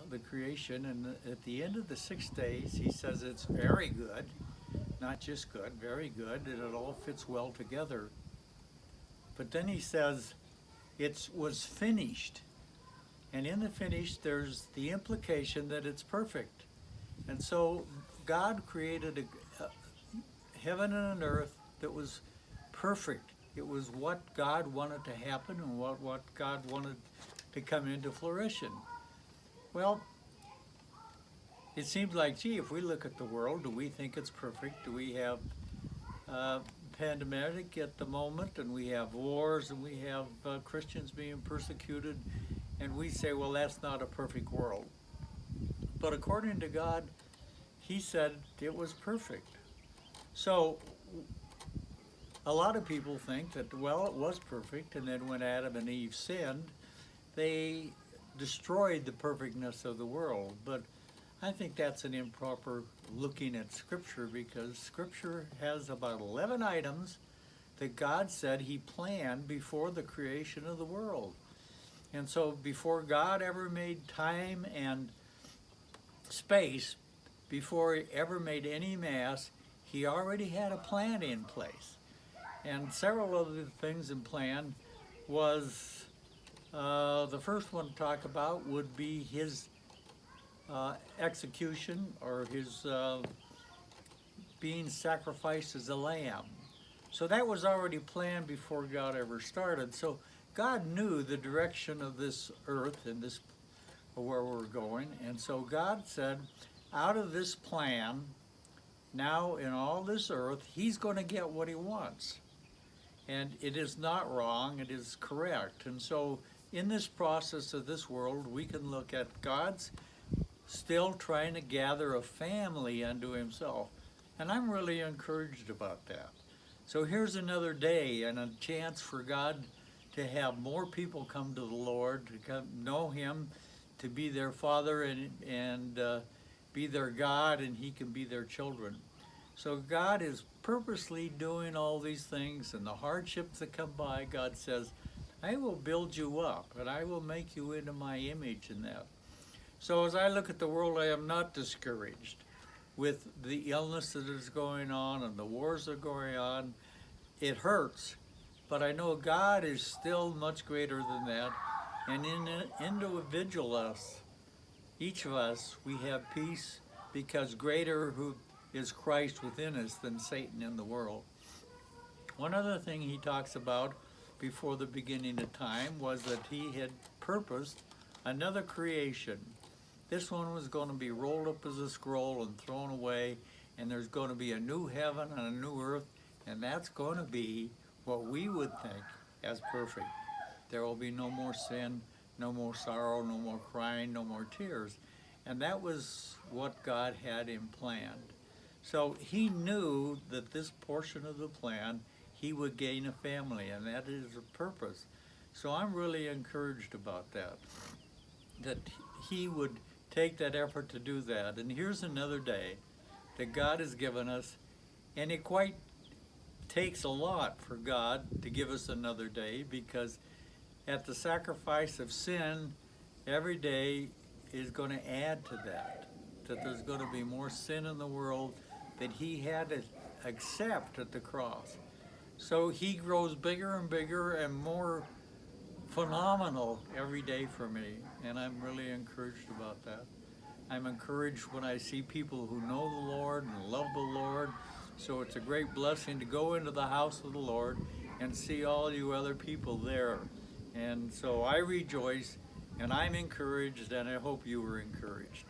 the creation, and at the end of the 6 days, he says it's very good, not just good, very good, and it all fits well together. But then he says it was finished. And in the finished, there's the implication that it's perfect. And so God created a heaven and an earth that was perfect. It was what God wanted to happen and what God wanted to come into fruition. Well, it seems like, gee, if we look at the world, do we think it's perfect? Do we have pandemic at the moment, and we have wars, and we have Christians being persecuted, and we say, well, that's not a perfect world. But according to God, he said it was perfect. So a lot of people think that, well, it was perfect, and then when Adam and Eve sinned, they destroyed the perfectness of the world. But I think that's an improper looking at Scripture, because Scripture has about 11 items that God said he planned before the creation of the world. And so before God ever made time and space, before he ever made any mass, he already had a plan in place. And several of the things in plan was, the first one to talk about would be his execution, or his being sacrificed as a lamb. So that was already planned before God ever started. So God knew the direction of this earth and this where we're going. And so God said, out of this plan, now in all this earth, he's going to get what he wants. And it is not wrong, it is correct. And so in this process of this world, we can look at God's still trying to gather a family unto himself. And I'm really encouraged about that. So here's another day and a chance for God to have more people come to the Lord, to come know him, to be their father and be their God, and he can be their children. So God is purposely doing all these things, and the hardships that come by, God says, I will build you up, and I will make you into my image in that. So as I look at the world, I am not discouraged with the illness that is going on and the wars that are going on. It hurts, but I know God is still much greater than that. And in individual us, each of us, we have peace, because greater who is Christ within us than Satan in the world. One other thing he talks about before the beginning of time was that he had purposed another creation. This one was going to be rolled up as a scroll and thrown away, and there's going to be a new heaven and a new earth, and that's going to be what we would think as perfect. There will be no more sin, no more sorrow, no more crying, no more tears. And that was what God had him planned. So he knew that this portion of the plan, he would gain a family, and that is a purpose. So I'm really encouraged about that, that he would take that effort to do that. And here's another day that God has given us, and it quite takes a lot for God to give us another day, because at the sacrifice of sin, every day is going to add to that there's going to be more sin in the world that he had to accept at the cross. So he grows bigger and bigger and more phenomenal every day for me, and I'm really encouraged about that. I'm encouraged when I see people who know the Lord and love the Lord. So it's a great blessing to go into the house of the Lord and see all you other people there. And so I rejoice, and I'm encouraged, and I hope you were encouraged.